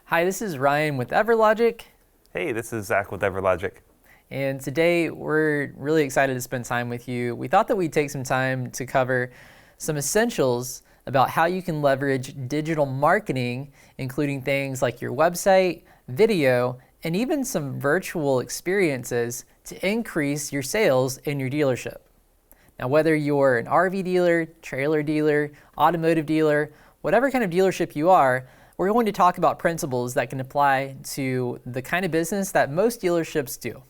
Hi, this is Ryan with EverLogic, Hey, this is Zach with EverLogic. and today we're really excited to spend time with you. We thought that we'd take some time to cover some essentials about how you can leverage digital marketing, including things like your website, video, and even some virtual experiences to increase your sales in your dealership. Now, whether you're an RV dealer, trailer dealer, automotive dealer, whatever kind of dealership you are, we're going to talk about principles that can apply to the kind of business that most dealerships do.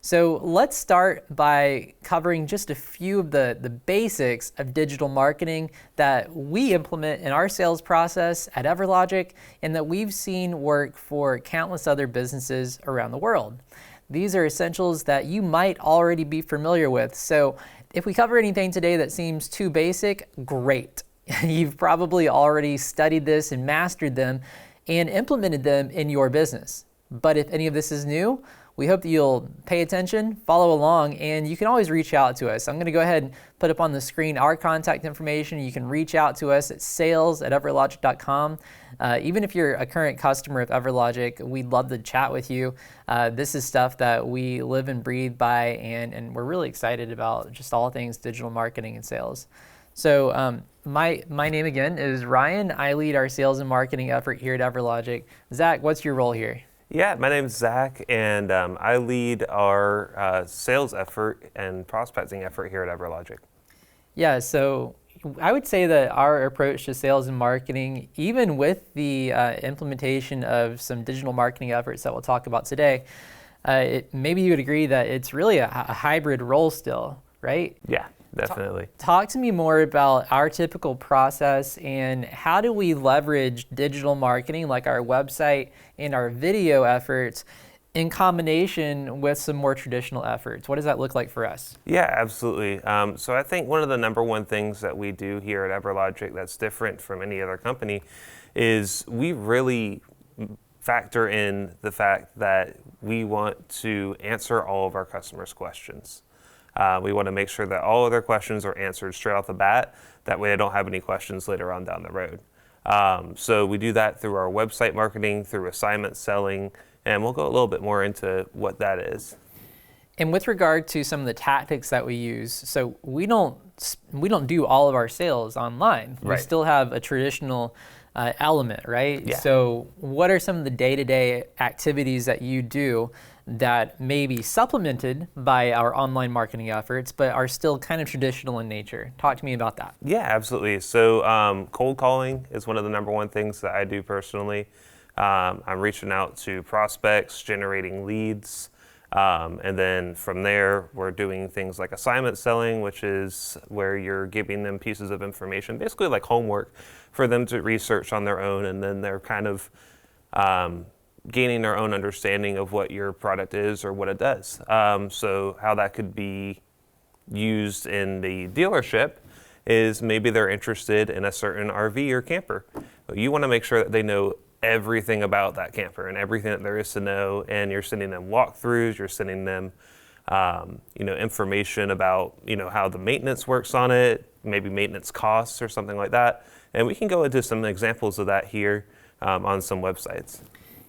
So let's start by covering just a few of the basics of digital marketing that we implement in our sales process at EverLogic and that we've seen work for countless other businesses around the world. These are essentials that you might already be familiar with. So if we cover anything today that seems too basic, great. You've probably already studied this and mastered them and implemented them in your business. But if any of this is new, we hope that you'll pay attention, follow along, and you can always reach out to us. I'm going to go ahead and put up on the screen our contact information. You can reach out to us at sales@everlogic.com. Even if you're a current customer of EverLogic, we'd love to chat with you. This is stuff that we live and breathe by, and we're really excited about just all things digital marketing and sales. So my name again is Ryan. I lead our sales and marketing effort here at EverLogic. Zach, what's your role here? Yeah, my name is Zach, and I lead our sales effort and prospecting effort here at EverLogic. Yeah, so I would say that our approach to sales and marketing, even with the implementation of some digital marketing efforts that we'll talk about today, maybe you would agree that it's really a hybrid role still, right? Yeah, definitely. Talk to me more about our typical process and how do we leverage digital marketing like our website and our video efforts in combination with some more traditional efforts. What does that look like for us? Yeah, absolutely. So I think one of the number one things that we do here at EverLogic that's different from any other company is we really factor in the fact that we want to answer all of our customers' questions. We want to make sure that all of their questions are answered straight off the bat. That way they don't have any questions later on down the road. So we do that through our website marketing, through assignment selling, and we'll go a little bit more into what that is. And with regard to some of the tactics that we use, so we don't do all of our sales online. We Right. still have a traditional element, right? Yeah. So what are some of the day-to-day activities that you do that may be supplemented by our online marketing efforts, but are still kind of traditional in nature? Talk to me about that. Yeah, absolutely. So cold calling is one of the number one things that I do personally. I'm reaching out to prospects, generating leads, and then from there, we're doing things like assignment selling, which is where you're giving them pieces of information, basically like homework for them to research on their own, and then they're kind of gaining their own understanding of what your product is or what it does. So how that could be used in the dealership is maybe they're interested in a certain RV or camper. You want to make sure that they know everything about that camper and everything that there is to know, and you're sending them walkthroughs, you're sending them information about how the maintenance works on it, maybe maintenance costs or something like that. And we can go into some examples of that here on some websites.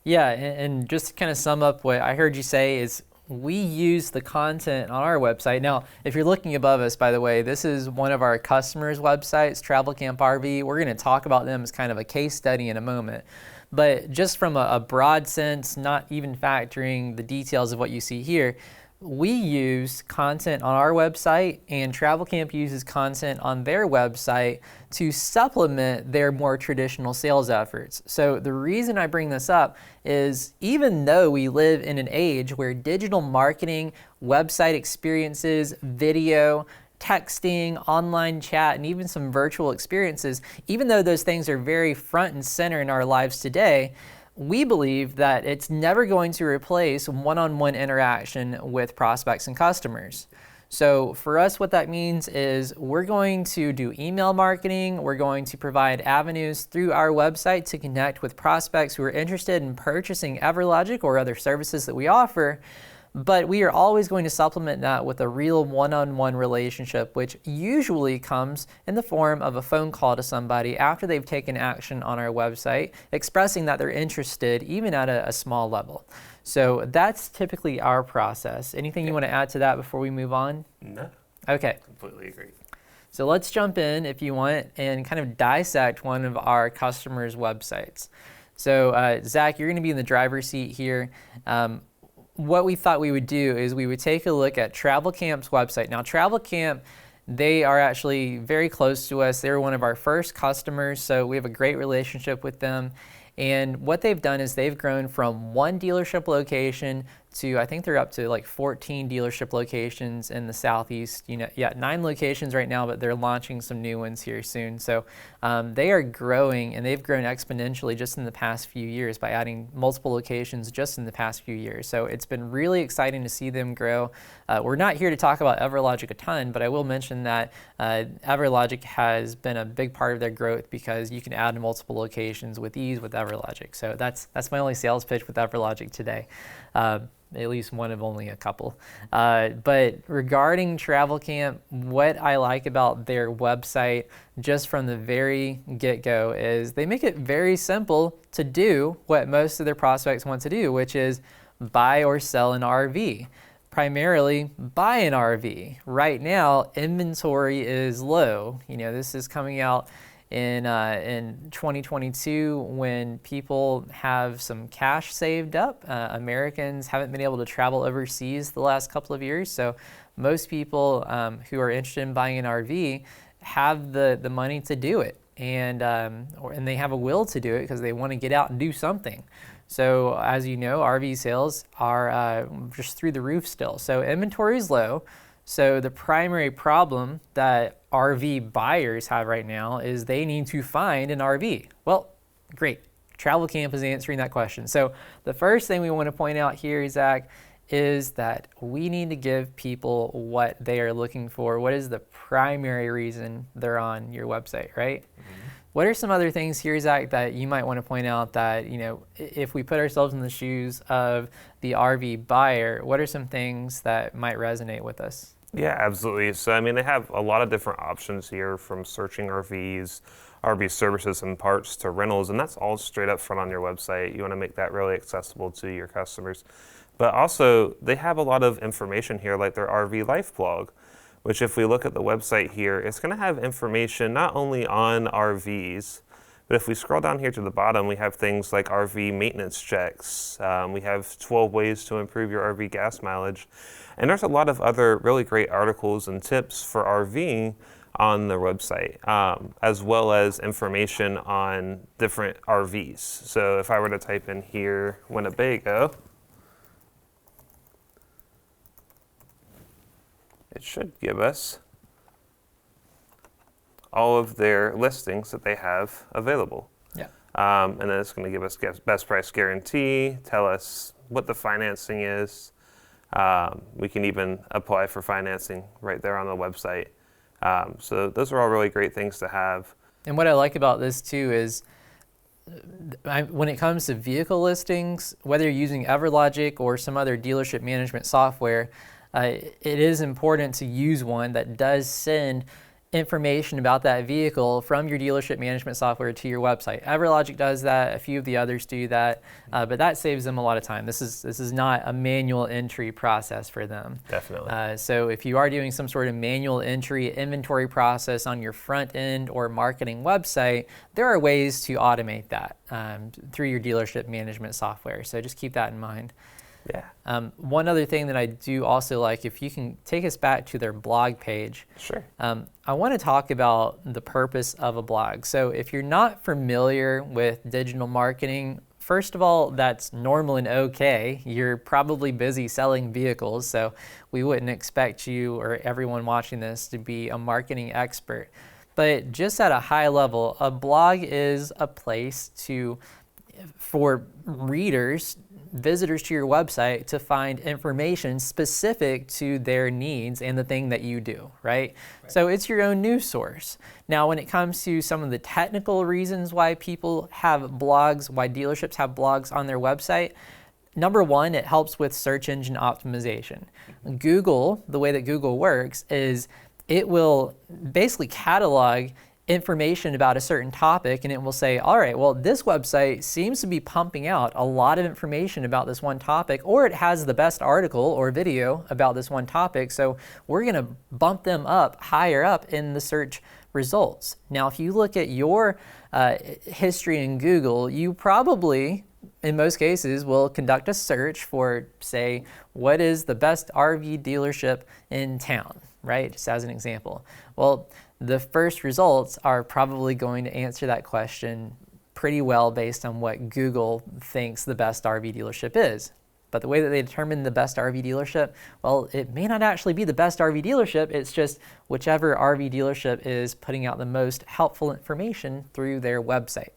Yeah, and just to kind of sum up what I heard you say is we use the content on our website. Now, if you're looking above us, by the way, this is one of our customers' websites, Travel Camp RV. We're going to talk about them as kind of a case study in a moment. But just from a broad sense, not even factoring the details of what you see here, we use content on our website and Travel Camp uses content on their website to supplement their more traditional sales efforts. So the reason I bring this up is even though we live in an age where digital marketing, website experiences, video, texting, online chat, and even some virtual experiences, even though those things are very front and center in our lives today, we believe that it's never going to replace one-on-one interaction with prospects and customers. So for us, what that means is we're going to do email marketing. We're going to provide avenues through our website to connect with prospects who are interested in purchasing EverLogic or other services that we offer. But we are always going to supplement that with a real one-on-one relationship, which usually comes in the form of a phone call to somebody after they've taken action on our website, expressing that they're interested, even at a small level. So that's typically our process. Anything you want to add to that before we move on? No. Okay. Completely agree. So let's jump in, if you want, and kind of dissect one of our customers' websites. So Zach, you're going to be in the driver's seat here. What we thought we would do is we would take a look at Travel Camp's website. Now, Travel Camp, they are actually very close to us. They were one of our first customers, so we have a great relationship with them. And what they've done is they've grown from one dealership location to, I think they're up to like 14 dealership locations in the Southeast. 9 locations right now, but they're launching some new ones here soon. So they are growing, and they've grown exponentially just in the past few years by adding multiple locations just in the past few years. So it's been really exciting to see them grow. We're not here to talk about EverLogic a ton, but I will mention that EverLogic has been a big part of their growth because you can add multiple locations with ease with EverLogic. So that's my only sales pitch with EverLogic today. At least one of only a couple. But regarding Travel Camp, what I like about their website just from the very get-go is they make it very simple to do what most of their prospects want to do, which is buy or sell an RV. Primarily buy an RV. Right now, inventory is low. This is coming out in 2022 when people have some cash saved up. Americans haven't been able to travel overseas the last couple of years, so most people who are interested in buying an RV have the money to do it, and they have a will to do it because they want to get out and do something. So as you know, RV sales are just through the roof still. So inventory is low. So the primary problem that RV buyers have right now is they need to find an RV. Well, great. Travel Camp is answering that question. So the first thing we want to point out here, Zach, is that we need to give people what they are looking for. What is the primary reason they're on your website, right? Mm-hmm. What are some other things here, Zach, that you might want to point out that, if we put ourselves in the shoes of the RV buyer, what are some things that might resonate with us? Yeah, absolutely. So, they have a lot of different options here, from searching RVs, RV services and parts, to rentals, and that's all straight up front on your website. You want to make that really accessible to your customers. But also, they have a lot of information here, like their RV life blog, which if we look at the website here, it's going to have information not only on RVs, but if we scroll down here to the bottom, we have things like RV maintenance checks. We have 12 ways to improve your RV gas mileage. And there's a lot of other really great articles and tips for RVing on the website, as well as information on different RVs. So if I were to type in here, Winnebago, it should give us all of their listings that they have available. Yeah. And then it's going to give us best price guarantee, tell us what the financing is. We can even apply for financing right there on the website. So those are all really great things to have. And what I like about this too is when it comes to vehicle listings, whether you're using EverLogic or some other dealership management software, it is important to use one that does send information about that vehicle from your dealership management software to your website. EverLogic does that, a few of the others do that, but that saves them a lot of time. This is not a manual entry process for them. Definitely. So if you are doing some sort of manual entry inventory process on your front end or marketing website, there are ways to automate that through your dealership management software. So just keep that in mind. Yeah. One other thing that I do also like, if you can take us back to their blog page. Sure. I want to talk about the purpose of a blog. So if you're not familiar with digital marketing, first of all, that's normal and okay. You're probably busy selling vehicles, so we wouldn't expect you or everyone watching this to be a marketing expert. But just at a high level, a blog is a place for readers, visitors to your website, to find information specific to their needs and the thing that you do, right? So it's your own news source. Now, when it comes to some of the technical reasons why people have blogs, why dealerships have blogs on their website, Number one, it helps with search engine optimization. Google, the way that Google works is it will basically catalog information about a certain topic, and it will say, all right, well, this website seems to be pumping out a lot of information about this one topic, or it has the best article or video about this one topic, so we're going to bump them up higher up in the search results. Now, if you look at your history in Google, you probably, in most cases, will conduct a search for, say, what is the best RV dealership in town, right? Just as an example. Well, the first results are probably going to answer that question pretty well based on what Google thinks the best RV dealership is. But the way that they determine the best RV dealership, well, it may not actually be the best RV dealership, it's just whichever RV dealership is putting out the most helpful information through their website.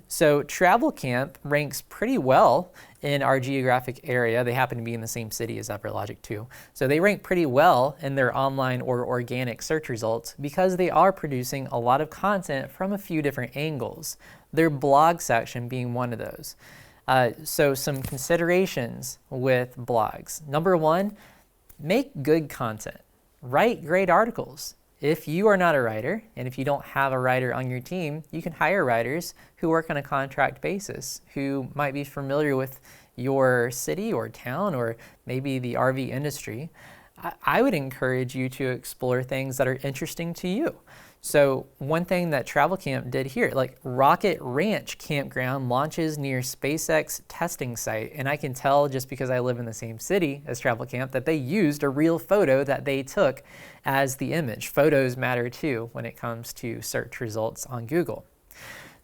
So Travel Camp ranks pretty well in our geographic area. They happen to be in the same city as EverLogic too. So they rank pretty well in their online or organic search results because they are producing a lot of content from a few different angles, their blog section being one of those. So some considerations with blogs. Number one, make good content. Write great articles. If you are not a writer, and if you don't have a writer on your team, you can hire writers who work on a contract basis, who might be familiar with your city or town or maybe the RV industry. I would encourage you to explore things that are interesting to you. So one thing that Travel Camp did here, like Rocket Ranch Campground launches near SpaceX testing site. And I can tell just because I live in the same city as Travel Camp that they used a real photo that they took as the image. Photos matter too when it comes to search results on Google.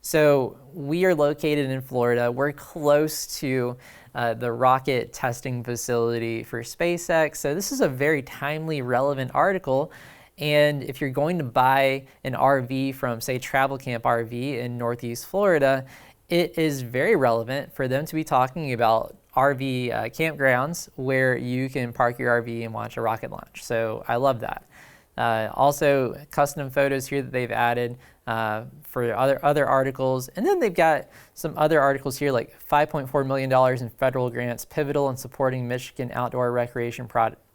So we are located in Florida. We're close to the rocket testing facility for SpaceX. So this is a very timely, relevant article. And if you're going to buy an RV from, say, Travel Camp RV in Northeast Florida, it is very relevant for them to be talking about RV campgrounds where you can park your RV and watch a rocket launch. So I love that. Also, custom photos here that they've added for other articles. And then they've got some other articles here like $5.4 million in federal grants, pivotal in supporting Michigan outdoor recreation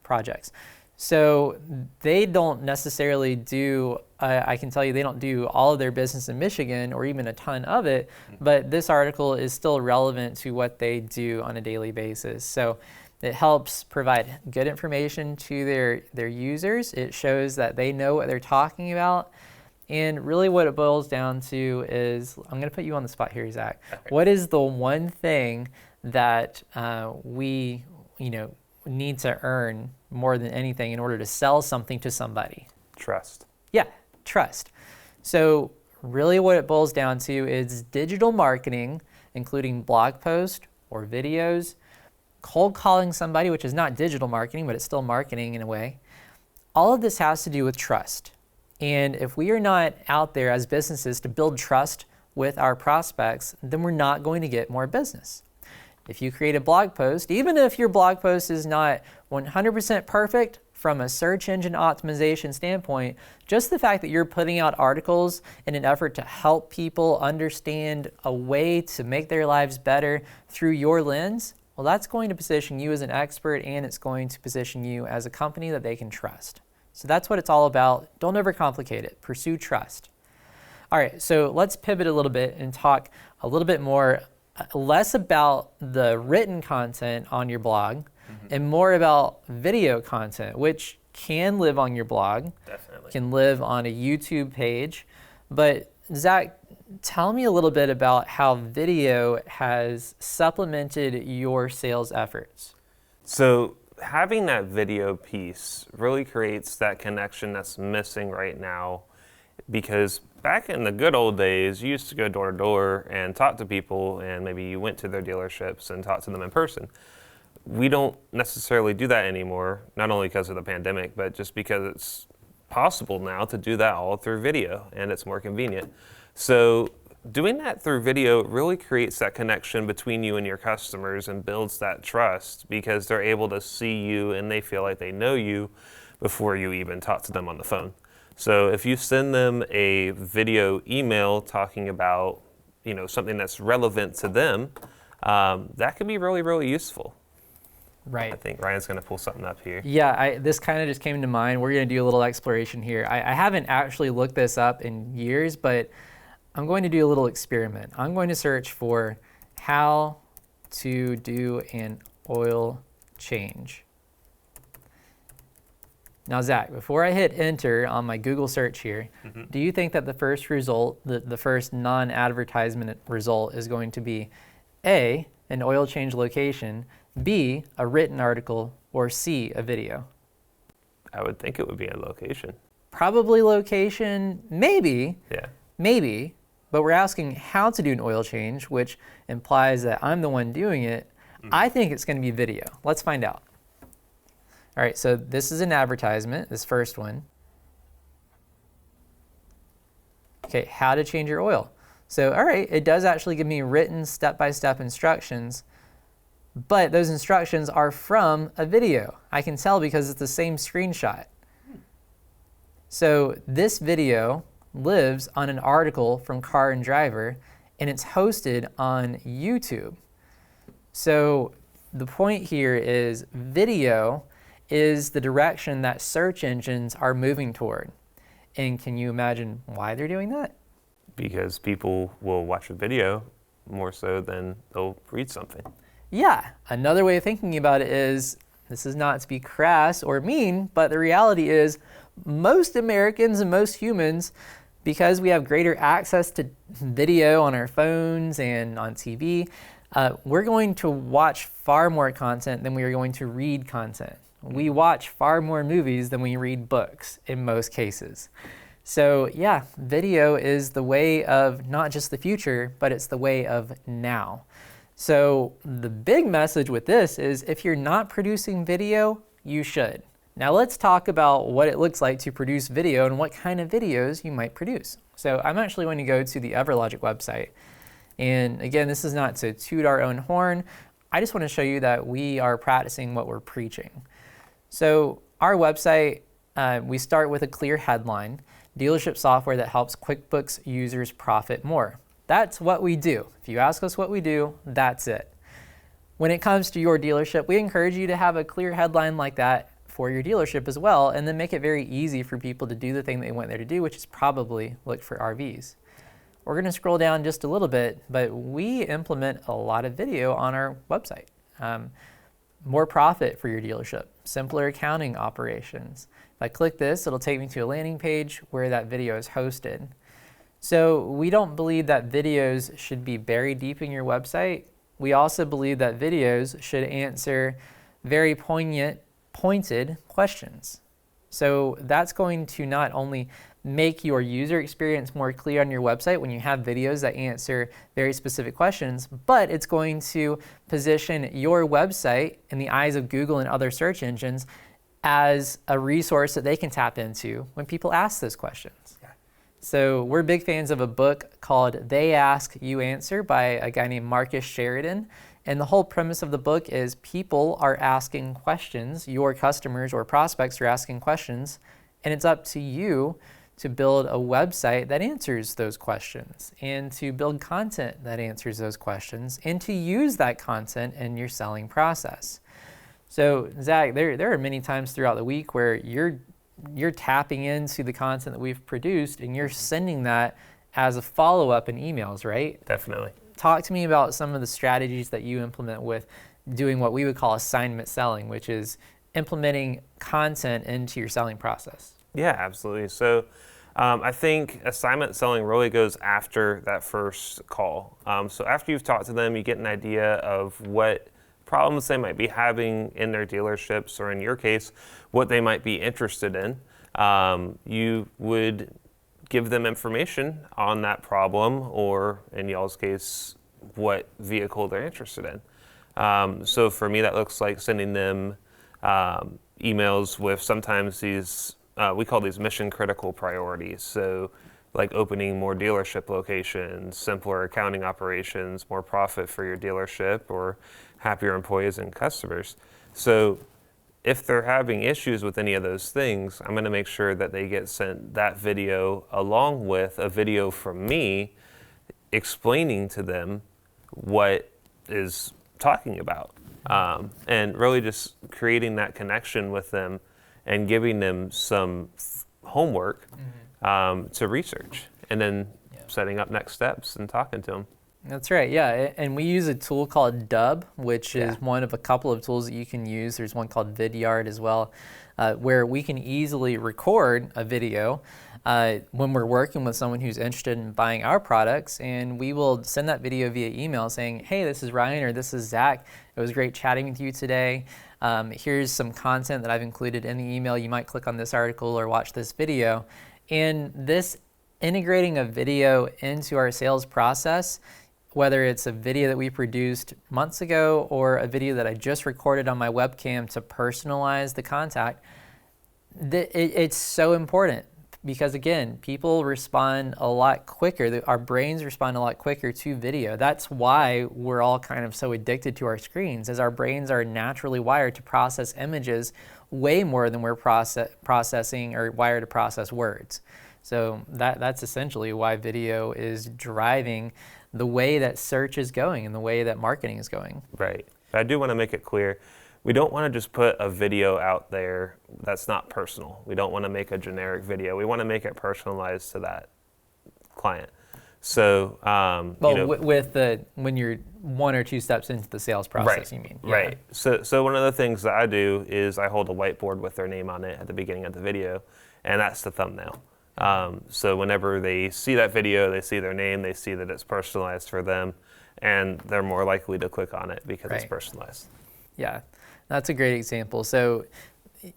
projects. So they don't necessarily do, I can tell you they don't do all of their business in Michigan or even a ton of it, but this article is still relevant to what they do on a daily basis. So it helps provide good information to their users. It shows that they know what they're talking about. And really what it boils down to is, I'm going to put you on the spot here, Zach. What is the one thing that we need to earn more than anything in order to sell something to somebody? Trust. Yeah, trust. So really what it boils down to is digital marketing, including blog posts or videos, cold calling somebody, which is not digital marketing, but it's still marketing in a way. All of this has to do with trust. And if we are not out there as businesses to build trust with our prospects, then we're not going to get more business. If you create a blog post, even if your blog post is not 100% perfect from a search engine optimization standpoint, just the fact that you're putting out articles in an effort to help people understand a way to make their lives better through your lens, well, that's going to position you as an expert, and it's going to position you as a company that they can trust. So that's what it's all about. Don't overcomplicate it. Pursue trust. All right, so let's pivot a little bit and talk a little bit more less about the written content on your blog and more about video content, which can live on your blog, Definitely. can live on a YouTube page. But Zach, tell me a little bit about how video has supplemented your sales efforts. So having that video piece really creates that connection that's missing right now, because back in the good old days, you used to go door to door and talk to people, and maybe you went to their dealerships and talked to them in person. We don't necessarily do that anymore, not only because of the pandemic, but just because it's possible now to do that all through video, and it's more convenient. So doing that through video really creates that connection between you and your customers and builds that trust, because they're able to see you and they feel like they know you before you even talk to them on the phone. So if you send them a video email talking about something that's relevant to them, that can be really, really useful. Right. I think Ryan's going to pull something up here. Yeah, this kind of just came to mind. We're going to do a little exploration here. I haven't actually looked this up in years, but I'm going to do a little experiment. I'm going to search for how to do an oil change. Now, Zach, before I hit enter on my Google search here, do you think that the first result, the first non-advertisement result is going to be A, an oil change location, B, a written article, or C, a video? I would think it would be a location. Probably location, maybe, Yeah. maybe, but we're asking how to do an oil change, which implies that I'm the one doing it. I think it's going to be video. Let's find out. All right, so this is an advertisement, this first one. Okay, how to change your oil. So, all right, it does actually give me written step-by-step instructions, but those instructions are from a video. I can tell because it's the same screenshot. So this video lives on an article from Car and Driver, and it's hosted on YouTube. So the point here is video is the direction that search engines are moving toward. And can you imagine why they're doing that? Because people will watch a video more so than they'll read something. Yeah, another way of thinking about it is, this is not to be crass or mean, but the reality is most Americans and most humans, because we have greater access to video on our phones and on TV, we're going to watch far more content than we are going to read content. We watch far more movies than we read books in most cases. So yeah, video is the way of not just the future, but it's the way of now. So the big message with this is if you're not producing video, you should. Now let's talk about what it looks like to produce video and what kind of videos you might produce. So I'm actually going to go to the EverLogic website. And again, this is not to toot our own horn. I just want to show you that we are practicing what we're preaching. So our website, we start with a clear headline, dealership software that helps QuickBooks users profit more. That's what we do. If you ask us what we do, that's it. When it comes to your dealership, we encourage you to have a clear headline like that for your dealership as well, and then make it very easy for people to do the thing they went there to do, which is probably look for RVs. We're going to scroll down just a little bit, but we implement a lot of video on our website. More profit for your dealership, simpler accounting operations. If I click this, it'll take me to a landing page where that video is hosted. So we don't believe that videos should be buried deep in your website. We also believe that videos should answer very poignant, pointed questions. So that's going to not only make your user experience more clear on your website when you have videos that answer very specific questions, but it's going to position your website in the eyes of Google and other search engines as a resource that they can tap into when people ask those questions. So we're big fans of a book called They Ask, You Answer by a guy named Marcus Sheridan. And the whole premise of the book is people are asking questions, your customers or prospects are asking questions, and it's up to you to build a website that answers those questions and to build content that answers those questions and to use that content in your selling process. So Zach, there are many times throughout the week where you're tapping into the content that we've produced and you're sending that as a follow-up in emails, right? Definitely. Talk to me about some of the strategies that you implement with doing what we would call assignment selling, which is implementing content into your selling process. Yeah, absolutely. So I think assignment selling really goes after that first call. So after you've talked to them, you get an idea of what problems they might be having in their dealerships, or in your case, what they might be interested in. You would give them information on that problem, or in y'all's case, what vehicle they're interested in. So for me, that looks like sending them emails with sometimes these, we call these mission critical priorities. So like opening more dealership locations, simpler accounting operations, more profit for your dealership, or happier employees and customers. So if they're having issues with any of those things, I'm going to make sure that they get sent that video along with a video from me explaining to them what is talking about, and really just creating that connection with them and giving them some homework to research, and then setting up next steps and talking to them. That's right, yeah. And we use a tool called Dub, which is one of a couple of tools that you can use. There's one called Vidyard as well, where we can easily record a video when we're working with someone who's interested in buying our products, and we will send that video via email saying, hey, this is Ryan or this is Zach. It was great chatting with you today. Here's some content that I've included in the email. You might click on this article or watch this video. And this integrating a video into our sales process, whether it's a video that we produced months ago or a video that I just recorded on my webcam to personalize the contact, it's so important because, again, people respond a lot quicker. Our brains respond a lot quicker to video. That's why we're all kind of so addicted to our screens, as our brains are naturally wired to process images way more than we're processing or wired to process words. So that's essentially why video is driving the way that search is going and the way that marketing is going. Right. But I do want to make it clear, we don't want to just put a video out there that's not personal. We don't want to make a generic video. We want to make it personalized to that client. So, when you're one or two steps into the sales process, you mean? Yeah. Right. So one of the things that I do is I hold a whiteboard with their name on it at the beginning of the video, and that's the thumbnail. So whenever they see that video, they see their name, they see that it's personalized for them, and they're more likely to click on it because it's personalized. Yeah, that's a great example. So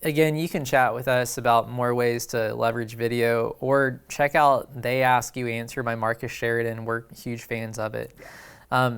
again, you can chat with us about more ways to leverage video, or check out They Ask You Answer by Marcus Sheridan. We're huge fans of it.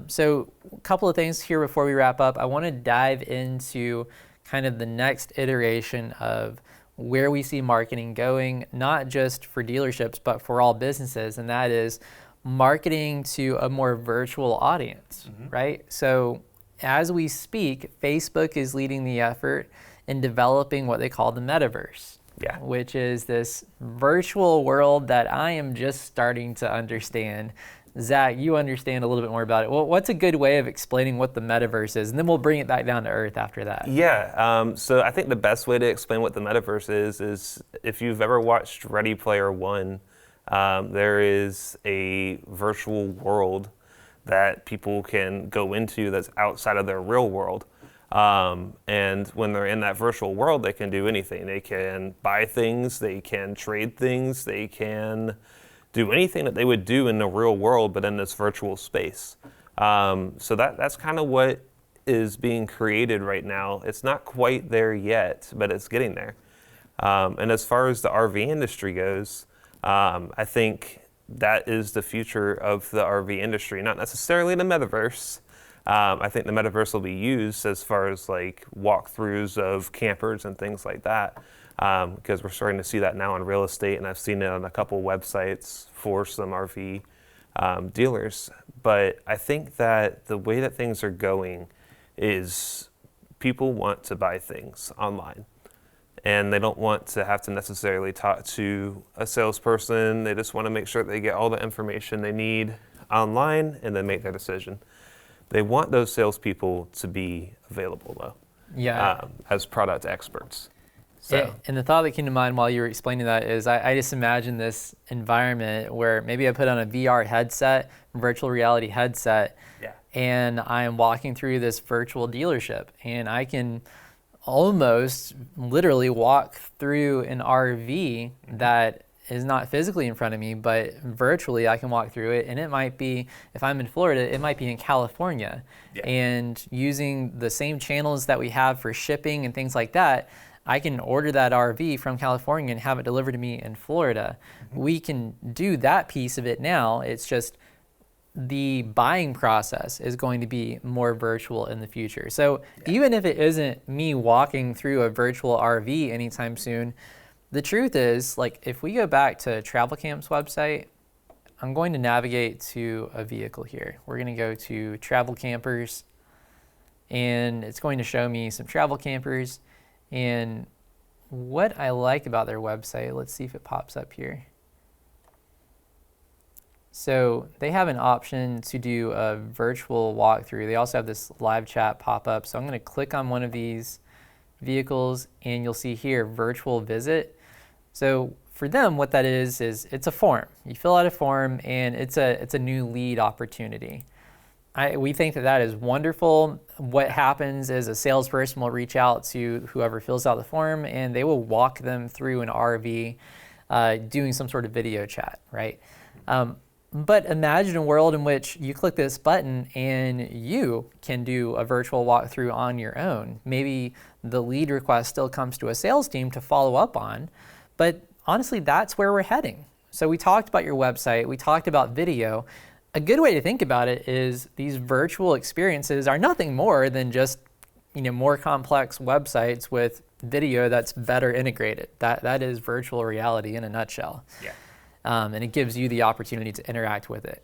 So a couple of things here before we wrap up. I want to dive into kind of the next iteration of where we see marketing going, not just for dealerships, but for all businesses, and that is marketing to a more virtual audience, right? So as we speak, Facebook is leading the effort in developing what they call the Metaverse, which is this virtual world that I am just starting to understand. Zach, you understand a little bit more about it. Well, what's a good way of explaining what the Metaverse is? And then we'll bring it back down to earth after that. Yeah, so I think the best way to explain what the Metaverse is if you've ever watched Ready Player One, there is a virtual world that people can go into that's outside of their real world. And when they're in that virtual world, they can do anything. They can buy things, they can trade things, they can do anything that they would do in the real world, but in this virtual space. So that's kind of what is being created right now. It's not quite there yet, but it's getting there. And as far as the RV industry goes, I think that is the future of the RV industry, not necessarily the Metaverse. I think the Metaverse will be used as far as like walkthroughs of campers and things like that, because we're starting to see that now in real estate, and I've seen it on a couple websites for some RV dealers. But I think that the way that things are going is people want to buy things online, and they don't want to have to necessarily talk to a salesperson. They just want to make sure they get all the information they need online and then make their decision. They want those salespeople to be available, though, as product experts. So. And the thought that came to mind while you were explaining that is I just imagine this environment where maybe I put on a VR headset, virtual reality headset, and I am walking through this virtual dealership, and I can almost literally walk through an RV that is not physically in front of me, but virtually I can walk through it. And it might be, if I'm in Florida, it might be in California. And using the same channels that we have for shipping and things like that, I can order that RV from California and have it delivered to me in Florida. We can do that piece of it now. It's just the buying process is going to be more virtual in the future. So even if it isn't me walking through a virtual RV anytime soon, the truth is, like, if we go back to Travel Camp's website, I'm going to navigate to a vehicle here. We're going to go to Travel Campers, and it's going to show me some travel campers. And what I like about their website, let's see if it pops up here. So they have an option to do a virtual walkthrough. They also have this live chat pop up. So I'm going to click on one of these vehicles and you'll see here virtual visit. So for them, what that is it's a form. You fill out a form and it's a new lead opportunity. We think that is wonderful. What happens is a salesperson will reach out to whoever fills out the form and they will walk them through an RV doing some sort of video chat, right? But imagine a world in which you click this button and you can do a virtual walkthrough on your own. Maybe the lead request still comes to a sales team to follow up on, but honestly, that's where we're heading. So we talked about your website, we talked about video. A good way to think about it is these virtual experiences are nothing more than just more complex websites with video that's better integrated. That is virtual reality in a nutshell. Yeah. And it gives you the opportunity to interact with it.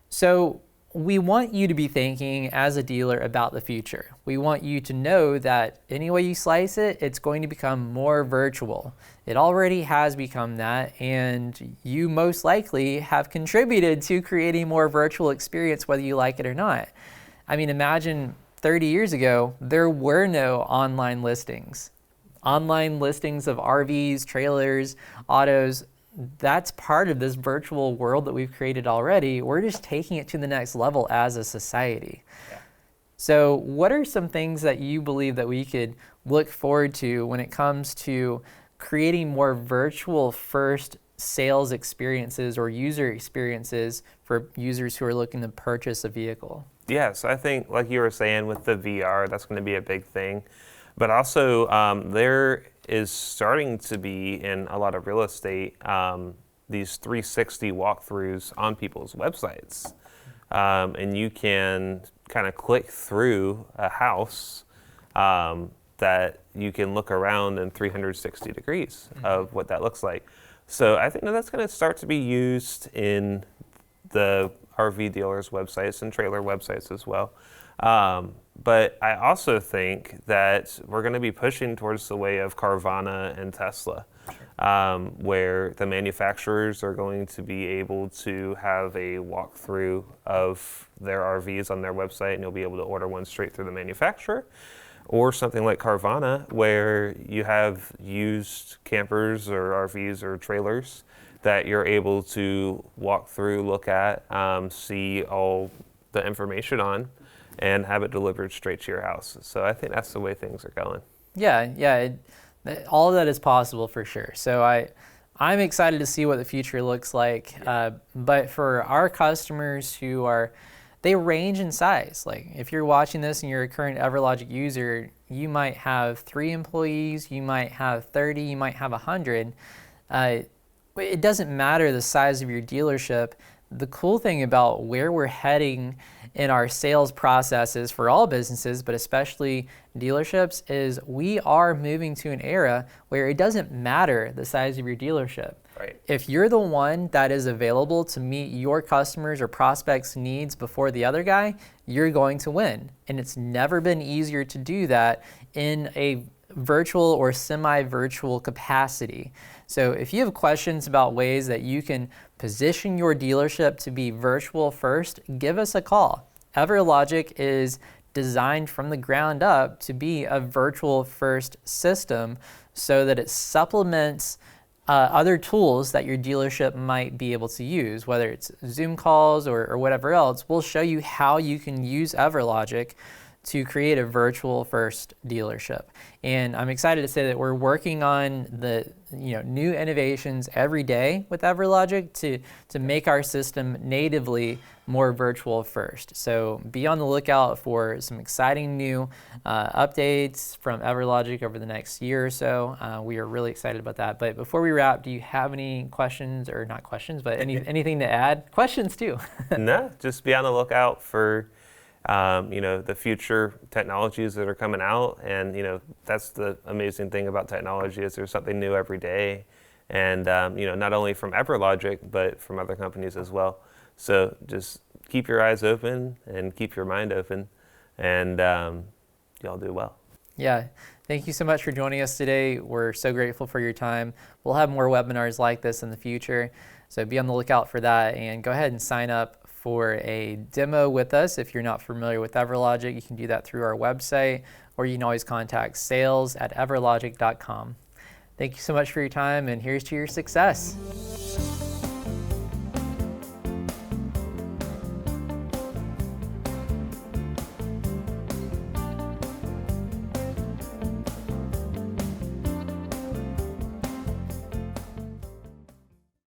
So we want you to be thinking as a dealer about the future. We want you to know that any way you slice it, it's going to become more virtual. It already has become that, and you most likely have contributed to creating more virtual experience, whether you like it or not. I mean, imagine 30 years ago, there were no online listings. Online listings of RVs, trailers, autos, that's part of this virtual world that we've created already. We're just taking it to the next level as a society. Yeah. So what are some things that you believe that we could look forward to when it comes to creating more virtual first sales experiences or user experiences for users who are looking to purchase a vehicle? Yeah, so I think like you were saying with the VR, that's going to be a big thing. But also there is starting to be in a lot of real estate these 360 walkthroughs on people's websites. And you can kind of click through a house that you can look around in 360 degrees of what that looks like. So I think that's going to start to be used in the RV dealers' websites and trailer websites as well. But I also think that we're going to be pushing towards the way of Carvana and Tesla, where the manufacturers are going to be able to have a walkthrough of their RVs on their website, and you'll be able to order one straight through the manufacturer. Or something like Carvana, where you have used campers or RVs or trailers that you're able to walk through, look at, see all the information on, and have it delivered straight to your house. So I think that's the way things are going. Yeah, all of that is possible for sure. So I'm excited to see what the future looks like. But for our customers they range in size. Like if you're watching this and you're a current EverLogic user, you might have 3 employees, you might have 30, you might have 100. It doesn't matter the size of your dealership. The cool thing about where we're heading in our sales processes for all businesses, but especially dealerships, is we are moving to an era where it doesn't matter the size of your dealership. Right. If you're the one that is available to meet your customers or prospects' needs before the other guy, you're going to win. And it's never been easier to do that in a virtual or semi-virtual capacity. So if you have questions about ways that you can position your dealership to be virtual first, give us a call. EverLogic is designed from the ground up to be a virtual first system so that it supplements other tools that your dealership might be able to use, whether it's Zoom calls or whatever else. We'll show you how you can use EverLogic to create a virtual first dealership. And I'm excited to say that we're working on the new innovations every day with EverLogic to make our system natively more virtual first. So be on the lookout for some exciting new updates from EverLogic over the next year or so. We are really excited about that. But before we wrap, do you have any questions, or not questions, but anything to add? Questions too. No, just be on the lookout for the future technologies that are coming out, and that's the amazing thing about technology, is there's something new every day, and not only from EverLogic but from other companies as well. So just keep your eyes open and keep your mind open, and y'all do well. Yeah, thank you so much for joining us today. We're so grateful for your time. We'll have more webinars like this in the future. So be on the lookout for that, and go ahead and sign up for a demo with us. If you're not familiar with EverLogic, you can do that through our website, or you can always contact sales@everlogic.com. Thank you so much for your time, and here's to your success.